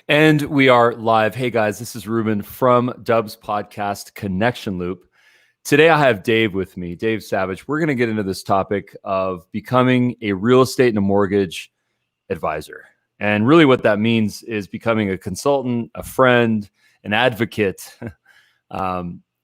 And we are live. Hey guys, this is Ruben from Dubb's podcast Connection Loop. Today I have Dave with me, Dave Savage. We're going to get into this topic of becoming a real estate and a mortgage advisor. And really what that means is becoming a consultant, a friend, an advocate.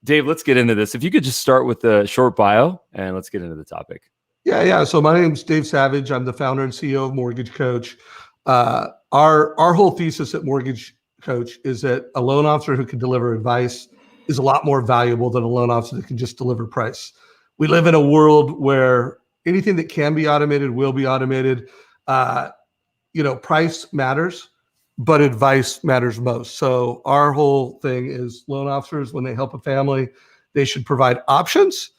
Dave, let's get into this. If you could just start with a short bio and let's get into the topic. Yeah. So my name's Dave Savage. I'm the founder and CEO of Mortgage Coach. Our whole thesis at Mortgage Coach is that a loan officer who can deliver advice is a lot more valuable than a loan officer that can just deliver price. We live in a world where anything that can be automated will be automated. Price matters, but advice matters most. So our whole thing is loan officers, when they help a family, they should provide options.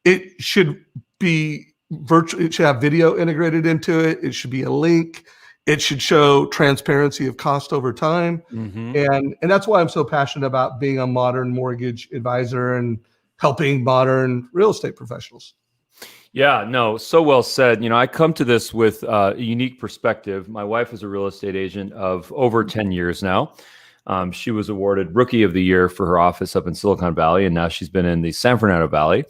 It should be virtual. It should have video integrated into it. It should be a link. It should show transparency of cost over time. And that's why I'm so passionate about being a modern mortgage advisor and helping modern real estate professionals. Yeah, no, so well said. I come to this with a unique perspective. My wife is a real estate agent of over 10 years now. She was awarded Rookie of the Year for her office up in Silicon Valley, and now she's been in the San Fernando Valley.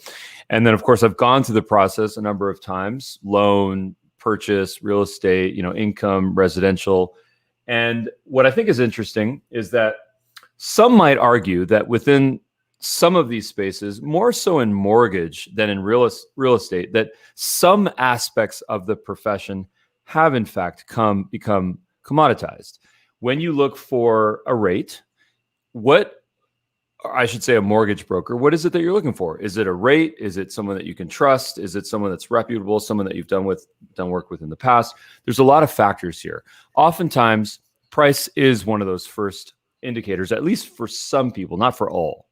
And then, of course, I've gone through the process a number of times, loan, purchase, real estate, income, residential. And what I think is interesting is that some might argue that within some of these spaces, more so in mortgage than in real estate, that some aspects of the profession have in fact become commoditized. When you look for a rate, a mortgage broker, what is it that you're looking for? Is it a rate? Is it someone that you can trust? Is it someone that's reputable, someone that you've done work with in the past? There's a lot of factors here. Oftentimes, price is one of those first indicators, at least for some people, not for all.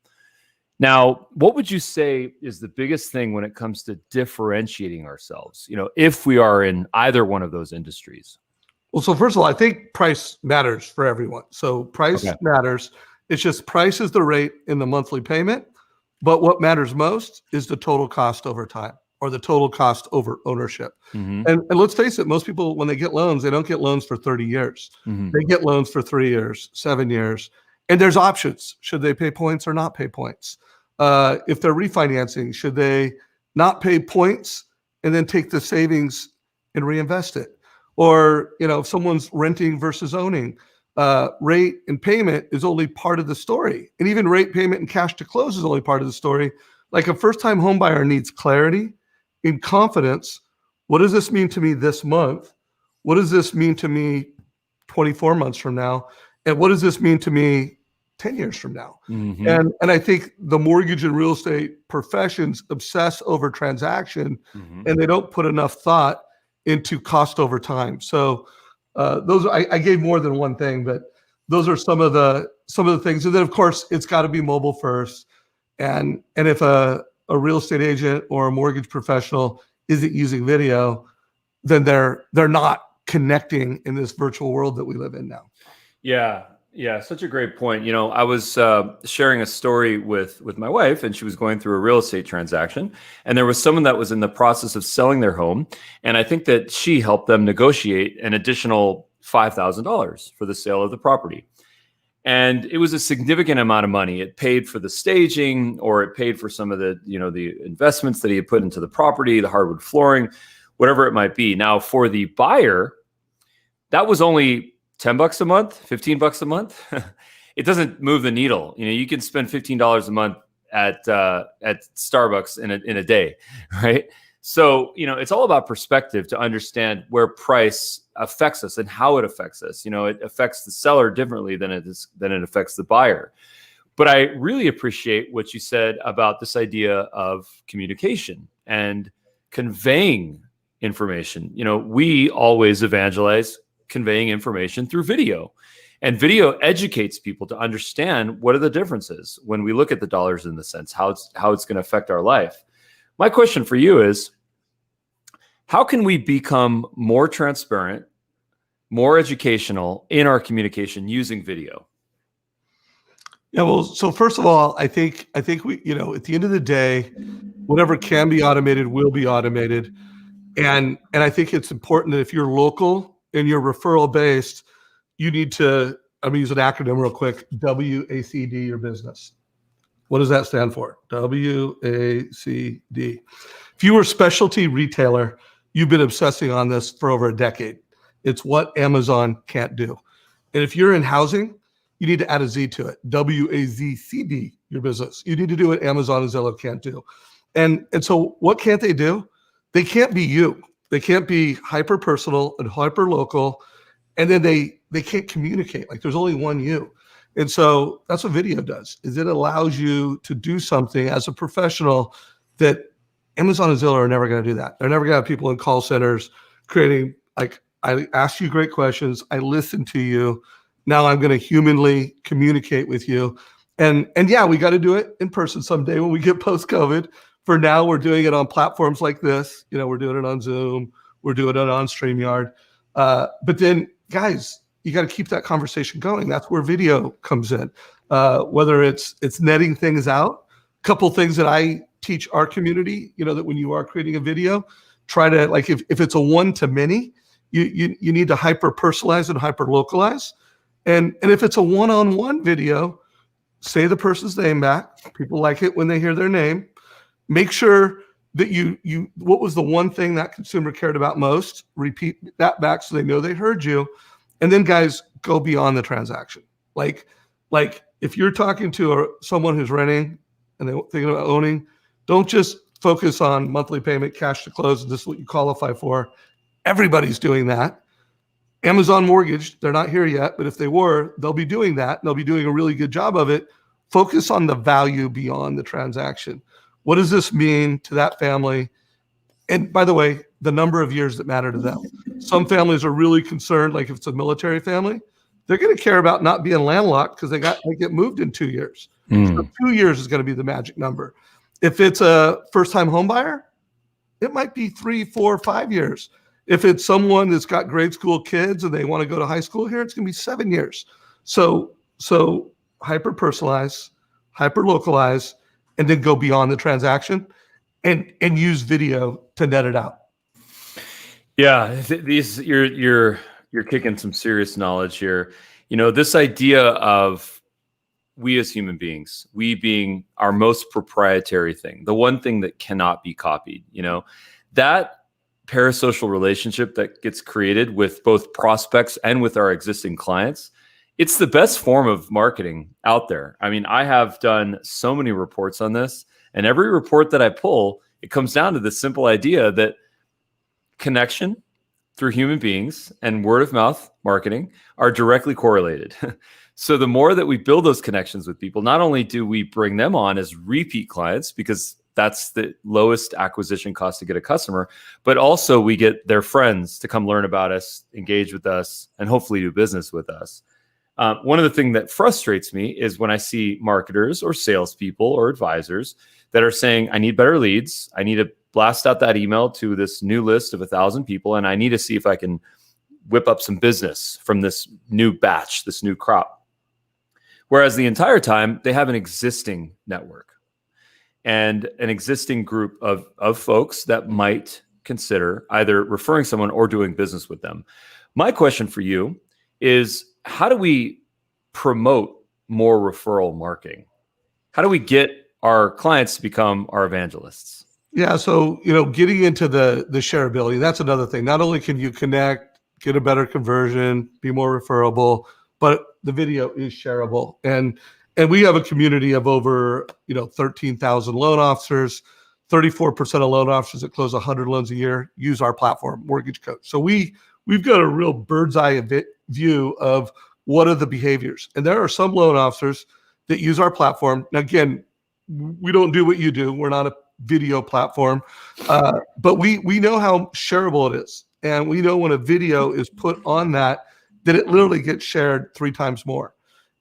Now, what would you say is the biggest thing when it comes to differentiating ourselves, if we are in either one of those industries? Well, so first of all, I think price matters for everyone. So price matters. It's just price is the rate in the monthly payment. But what matters most is the total cost over time, or the total cost over ownership. And let's face it, most people, when they get loans, they don't get loans for 30 years. They get loans for 3 years, 7 years. And there's options. Should they pay points or not pay points? If they're refinancing, should they not pay points and then take the savings and reinvest it? Or, if someone's renting versus owning, rate and payment is only part of the story. And even rate, payment, and cash to close is only part of the story. Like a first-time home buyer needs clarity and confidence. What does this mean to me this month? What does this mean to me 24 months from now? And what does this mean to me 10 years from now? And I think the mortgage and real estate professions obsess over transaction, and they don't put enough thought into cost over time. So those I gave more than one thing, but those are some of the things. And then of course it's got to be mobile first. And if a real estate agent or a mortgage professional isn't using video, then they're not connecting in this virtual world that we live in now. Yeah, such a great point. I was sharing a story with my wife, and she was going through a real estate transaction, and there was someone that was in the process of selling their home, and I think that she helped them negotiate an additional $5,000 for the sale of the property. And it was a significant amount of money. It paid for the staging, or it paid for some of the, the investments that he had put into the property, the hardwood flooring, whatever it might be. Now, for the buyer, that was only $10 a month, $15 a month. It doesn't move the needle. You can spend $15 a month at Starbucks in a day, right? So, it's all about perspective to understand where price affects us and how it affects us. It affects the seller differently than it affects the buyer. But I really appreciate what you said about this idea of communication and conveying information. We always evangelize conveying information through video, and video educates people to understand what are the differences when we look at the dollars and the cents, how it's going to affect our life. My question for you is, how can we become more transparent, more educational in our communication using video? Yeah, well, so first of all, I think we, at the end of the day, whatever can be automated will be automated. And I think it's important that if you're local and you're referral based, you need to I'm gonna use an acronym real quick. WACD your business. What does that stand for? WACD. If you were a specialty retailer, you've been obsessing on this for over a decade. It's what Amazon can't do. And if you're in housing, you need to add a Z to it. WAZCD, your business. You need to do what Amazon and Zillow can't do. And so what can't they do? They can't be you. They can't be hyper personal and hyper local. And then they can't communicate. Like there's only one you. And so that's what video does, is it allows you to do something as a professional that Amazon and Zillow are never going to do that. They're never going to have people in call centers creating, like, I ask you great questions. I listen to you. Now I'm going to humanly communicate with you. And yeah, we got to do it in person someday when we get post-COVID. For now, we're doing it on platforms like this. You know, we're doing it on Zoom. We're doing it on StreamYard. But then, guys, you got to keep that conversation going. That's where video comes in. Whether it's netting things out. A couple things that I teach our community, you know, that when you are creating a video, try to, like, if it's a one-to-many, you need to hyper-personalize and hyper-localize. And if it's a one-on-one video, say the person's name back. People like it when they hear their name. Make sure that you what was the one thing that consumer cared about most? Repeat that back so they know they heard you. And then, guys, go beyond the transaction. Like if you're talking to someone who's renting and they're thinking about owning, don't just focus on monthly payment, cash to close, and this is what you qualify for. Everybody's doing that. Amazon Mortgage, they're not here yet, but if they were, they'll be doing that. And they'll be doing a really good job of it. Focus on the value beyond the transaction. What does this mean to that family? And by the way, the number of years that matter to them. Some families are really concerned, like if it's a military family, they're going to care about not being landlocked because they get moved in 2 years. So 2 years is going to be the magic number. If it's a first-time home buyer, it might be 3, 4, 5 years. If it's someone that's got grade school kids and they want to go to high school here, it's going to be 7 years. So hyper-personalize, hyper-localize, and then go beyond the transaction and use video to net it out. Yeah, you're kicking some serious knowledge here. You know, this idea of we as human beings, we being our most proprietary thing, the one thing that cannot be copied, you know, that parasocial relationship that gets created with both prospects and with our existing clients, it's the best form of marketing out there. I mean, I have done so many reports on this, and every report that I pull, it comes down to this simple idea that connection through human beings and word of mouth marketing are directly correlated. So the more that we build those connections with people, not only do we bring them on as repeat clients, because that's the lowest acquisition cost to get a customer, but also we get their friends to come learn about us, engage with us, and hopefully do business with us. One of the things that frustrates me is when I see marketers or salespeople or advisors that are saying, I need better leads. I need to blast out that email to this new list of 1,000 people, and I need to see if I can whip up some business from this new batch, this new crop. Whereas the entire time, they have an existing network and an existing group of folks that might consider either referring someone or doing business with them. My question for you is, how do we promote more referral marketing? How do we get our clients to become our evangelists? Yeah, so, you know, getting into the shareability, that's another thing. Not only can you connect, get a better conversion, be more referable, but the video is shareable. And we have a community of over, 13,000 loan officers. 34% of loan officers that close 100 loans a year use our platform, Mortgage Coach. So we've got a real bird's eye view of what are the behaviors. And there are some loan officers that use our platform. Now, again, we don't do what you do. We're not a video platform, but we know how shareable it is. And we know when a video is put on that it literally gets shared 3 times more.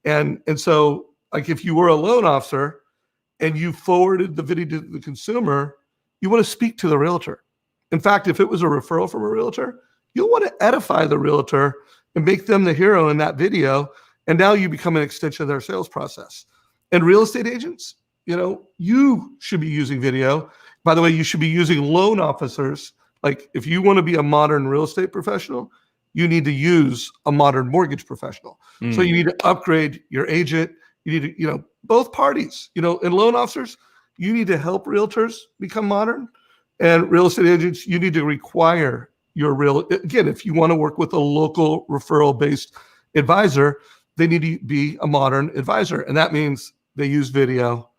And so, like, if you were a loan officer and you forwarded the video to the consumer, you want to speak to the realtor. In fact, if it was a referral from a realtor, you'll want to edify the realtor and make them the hero in that video. And now you become an extension of their sales process. And real estate agents, you should be using video. By the way, you should be using loan officers. Like, if you want to be a modern real estate professional, you need to use a modern mortgage professional. So you need to upgrade your agent. You need to, both parties, and loan officers, you need to help realtors become modern, and real estate agents, you need to require again, if you want to work with a local referral-based advisor, they need to be a modern advisor. And that means they use video.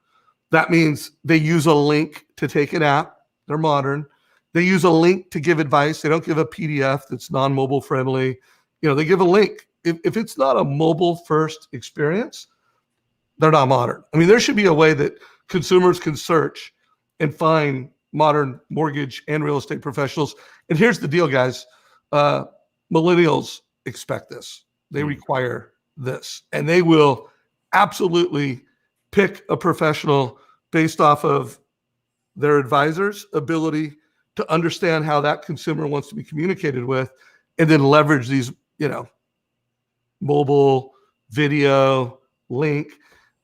That means they use a link to take an app. They're modern. They use a link to give advice. They don't give a PDF that's non-mobile friendly. They give a link. If it's not a mobile first experience, they're not modern. I mean, there should be a way that consumers can search and find modern mortgage and real estate professionals. And here's the deal, guys. Millennials expect this. They require this. And they will absolutely pick a professional based off of their advisor's ability to understand how that consumer wants to be communicated with, and then leverage these, mobile, video, link.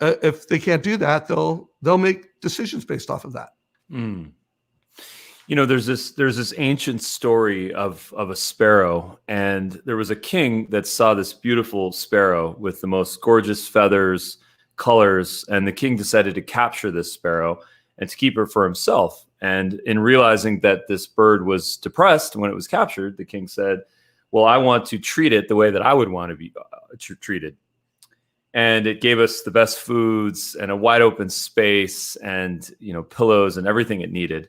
If they can't do that, they'll make decisions based off of that. There's this ancient story of a sparrow, and there was a king that saw this beautiful sparrow with the most gorgeous feathers, colors, and the king decided to capture this sparrow and to keep her for himself. And in realizing that this bird was depressed when it was captured, the king said, well, I want to treat it the way that I would want to be treated. And it gave us the best foods and a wide open space and, pillows and everything it needed.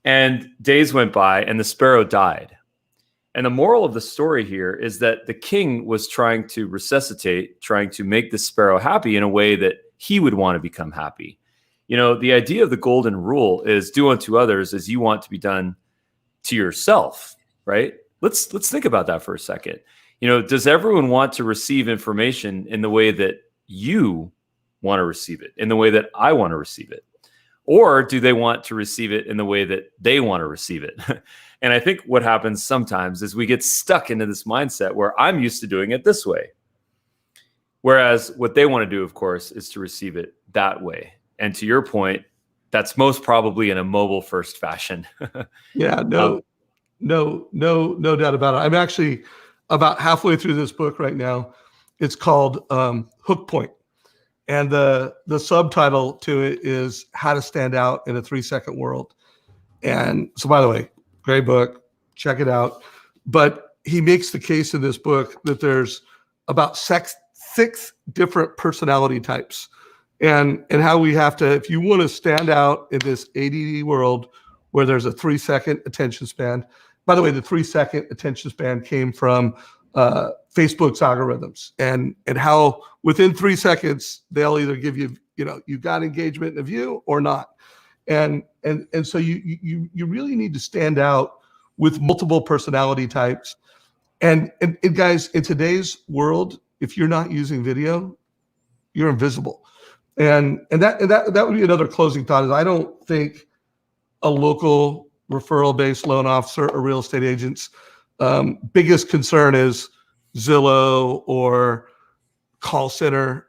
And days went by and the sparrow died. And the moral of the story here is that the king was trying to resuscitate, trying to make the sparrow happy in a way that he would want to become happy. The idea of the golden rule is do unto others as you want to be done to yourself, right? Let's think about that for a second. Does everyone want to receive information in the way that you want to receive it, in the way that I want to receive it? Or do they want to receive it in the way that they want to receive it? And I think what happens sometimes is we get stuck into this mindset where I'm used to doing it this way. Whereas what they want to do, of course, is to receive it that way. And to your point, that's most probably in a mobile first fashion. Yeah, no doubt about it. I'm actually about halfway through this book right now. It's called Hook Point. And the subtitle to it is How to Stand Out in a 3-Second World. And so, by the way, great book, check it out. But he makes the case in this book that there's about 6 different personality types. And how we have to, if you want to stand out in this ADD world where there's a 3-second attention span. By the way, the 3-second attention span came from Facebook's algorithms and how within 3 seconds, they'll either give you, you got engagement in a view or not. And so you really need to stand out with multiple personality types. And guys, in today's world, if you're not using video, you're invisible. And that would be another closing thought is I don't think a local referral-based loan officer or real estate agent's biggest concern is Zillow or call center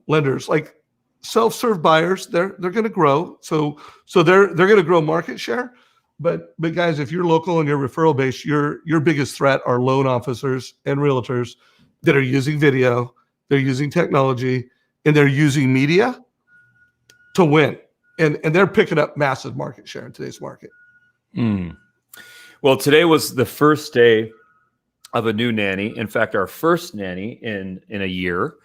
lenders. Like self-serve buyers, they're going to grow. So they're going to grow market share. But guys, if you're local and you're referral based, your biggest threat are loan officers and realtors that are using video, they're using technology, and they're using media to win. And they're picking up massive market share in today's market. Well, today was the first day of a new nanny. In fact, our first nanny in a year.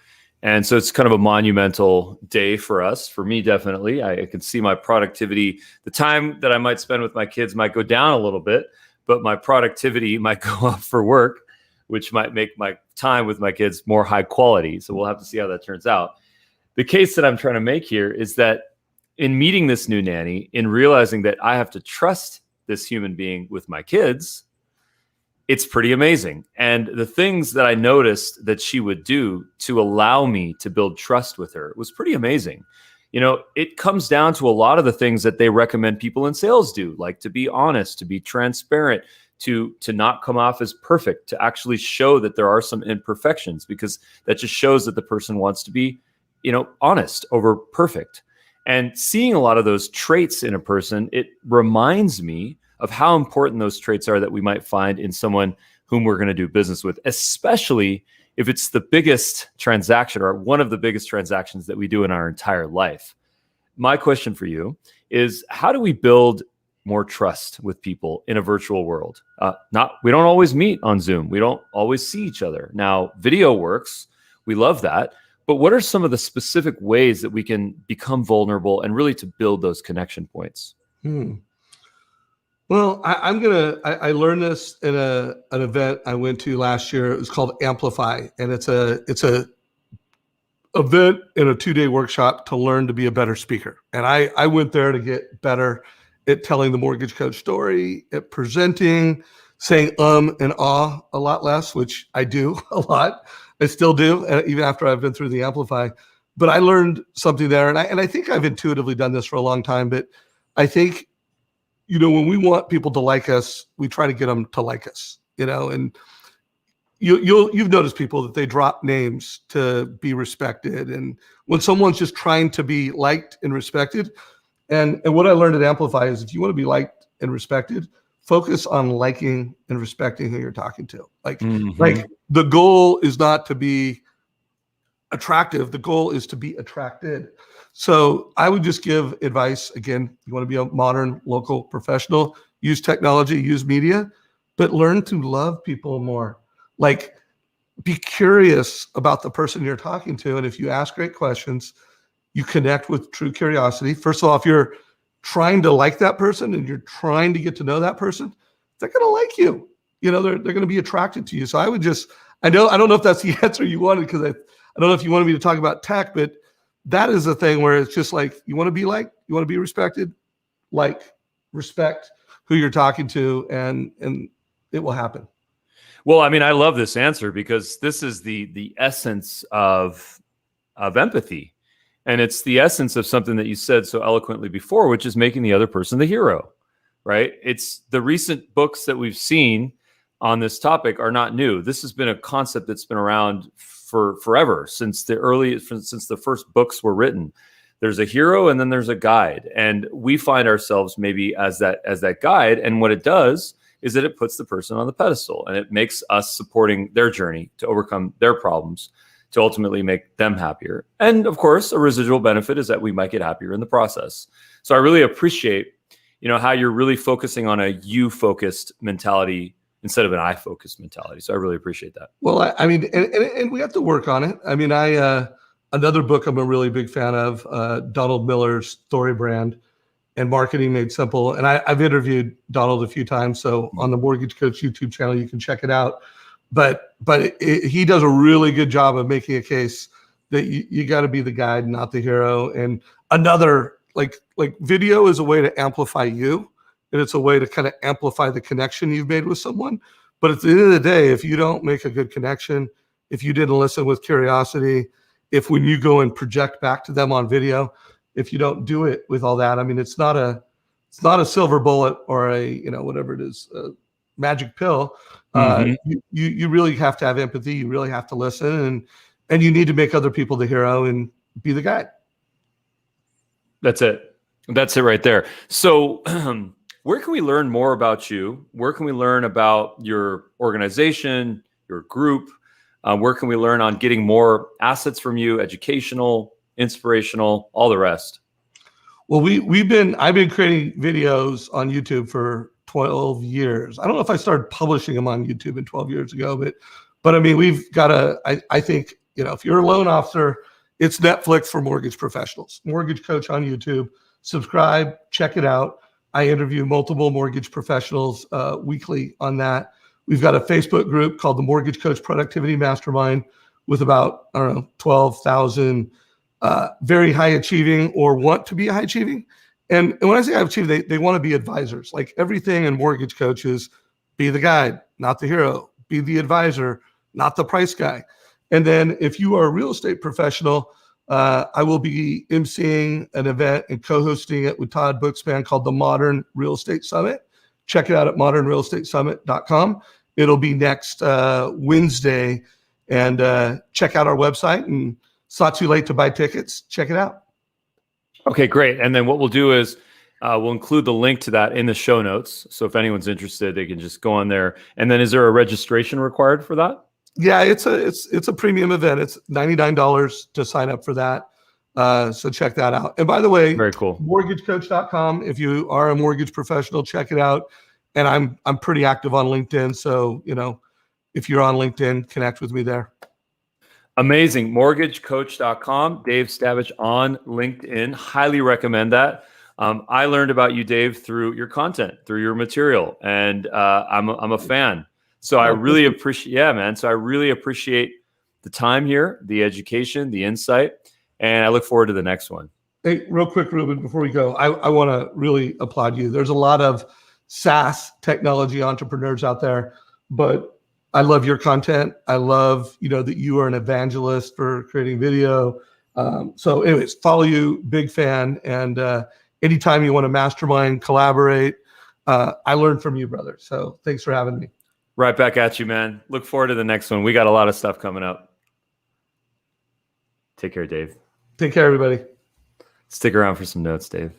And so it's kind of a monumental day for us, for me, definitely. I can see my productivity. The time that I might spend with my kids might go down a little bit, but my productivity might go up for work, which might make my time with my kids more high quality. So we'll have to see how that turns out. The case that I'm trying to make here is that in meeting this new nanny, in realizing that I have to trust this human being with my kids, it's pretty amazing. And the things that I noticed that she would do to allow me to build trust with her was pretty amazing. It comes down to a lot of the things that they recommend people in sales do, like to be honest, to be transparent, to not come off as perfect, to actually show that there are some imperfections, because that just shows that the person wants to be, honest over perfect. And seeing a lot of those traits in a person, it reminds me of how important those traits are that we might find in someone whom we're going to do business with, especially if it's the biggest transaction or one of the biggest transactions that we do in our entire life. My question for you is, how do we build more trust with people in a virtual world? We don't always meet on Zoom. We don't always see each other. Now, video works. We love that. But what are some of the specific ways that we can become vulnerable and really to build those connection points? Well, I learned this in an event I went to last year. It was called Amplify, and it's a event in a 2-day workshop to learn to be a better speaker. And I went there to get better at telling the mortgage coach story, at presenting, saying and ah a lot less, which I do a lot. I still do, even after I've been through the Amplify. But I learned something there, and I think I've intuitively done this for a long time. But I think, when we want people to like us, we try to get them to like us. And you've noticed people that they drop names to be respected, and when someone's just trying to be liked and respected, and what I learned at Amplify is, if you want to be liked and respected, focus on liking and respecting who you're talking to. Like the goal is not to be attractive. The goal is to be attracted. So I would just give advice. Again, you want to be a modern local professional, use technology, use media, but learn to love people more. Like, be curious about the person you're talking to. And if you ask great questions, you connect with true curiosity. First of all, if you're trying to like that person and you're trying to get to know that person, they're going to like you. They're going to be attracted to you. So I would I don't know if that's the answer you wanted, because I don't know if you wanted me to talk about tech, but that is a thing where it's just like, you want to be liked, you want to be respected, respect who you're talking to, and it will happen. Well, I mean, I love this answer, because this is the essence of empathy. And it's the essence of something that you said so eloquently before, which is making the other person the hero, right? It's the recent books that we've seen on this topic are not new. This has been a concept that's been around for forever, since the first books were written. There's a hero and then there's a guide, and we find ourselves maybe as that guide. And what it does is that it puts the person on the pedestal, and it makes us supporting their journey to overcome their problems, to ultimately make them happier. And of course, a residual benefit is that we might get happier in the process. So I really appreciate, how you're really focusing on a you-focused mentality instead of an I-focused mentality. So I really appreciate that. Well, I mean, and we have to work on it. I mean, another book I'm a really big fan of, Donald Miller's Story Brand and Marketing Made Simple. And I've interviewed Donald a few times. So on the Mortgage Coach YouTube channel, you can check it out. But he does a really good job of making a case that you got to be the guide, not the hero. And another, like video is a way to amplify you, and it's a way to kind of amplify the connection you've made with someone. But at the end of the day, if you don't make a good connection, if you didn't listen with curiosity, if when you go and project back to them on video, if you don't do it with all that, I mean, it's not a silver bullet or a, whatever it is, a magic pill. You really have to have empathy. You really have to listen, and you need to make other people the hero and be the guide. That's it right there. So where can we learn more about you? Where can we learn about your organization, your group? Where can we learn on getting more assets from you, educational, inspirational, all the rest? Well, I've been creating videos on YouTube for 12 years. I don't know if I started publishing them on YouTube in 12 years ago, but I mean, we've got I think, if you're a loan officer, it's Netflix for mortgage professionals. Mortgage Coach on YouTube. Subscribe, check it out. I interview multiple mortgage professionals weekly on that. We've got a Facebook group called the Mortgage Coach Productivity Mastermind with about, 12,000 very high achieving or want to be high achieving. And when I say high achieving, they want to be advisors. Like everything in Mortgage Coach is be the guide, not the hero. Be the advisor, not the price guy. And then if you are a real estate professional, I will be emceeing an event and co-hosting it with Todd Bookspan called the Modern Real Estate Summit. Check it out at modernrealestatesummit.com. It'll be next Wednesday. And check out our website. And it's not too late to buy tickets. Check it out. Okay, great. And then what we'll do is We'll include the link to that in the show notes. So if anyone's interested, they can just go on there. And then is there a registration required for that? Yeah, it's a premium event. It's $99 to sign up for that. So check that out. And by the way, very cool. mortgagecoach.com. If you are a mortgage professional, check it out. And I'm pretty active on LinkedIn. So, if you're on LinkedIn, connect with me there. Amazing. Mortgagecoach.com. Dave Stavich on LinkedIn. Highly recommend that. I learned about you, Dave, through your content, through your material, and I'm a fan. So I really appreciate, man. So I really appreciate the time here, the education, the insight, and I look forward to the next one. Hey, real quick, Ruben, before we go, I want to really applaud you. There's a lot of SaaS technology entrepreneurs out there, but I love your content. I love, that you are an evangelist for creating video. So anyways, follow you, big fan. And anytime you want to mastermind, collaborate, I learned from you, brother. So thanks for having me. Right back at you, man. Look forward to the next one. We got a lot of stuff coming up. Take care, Dave. Take care, everybody. Stick around for some notes, Dave.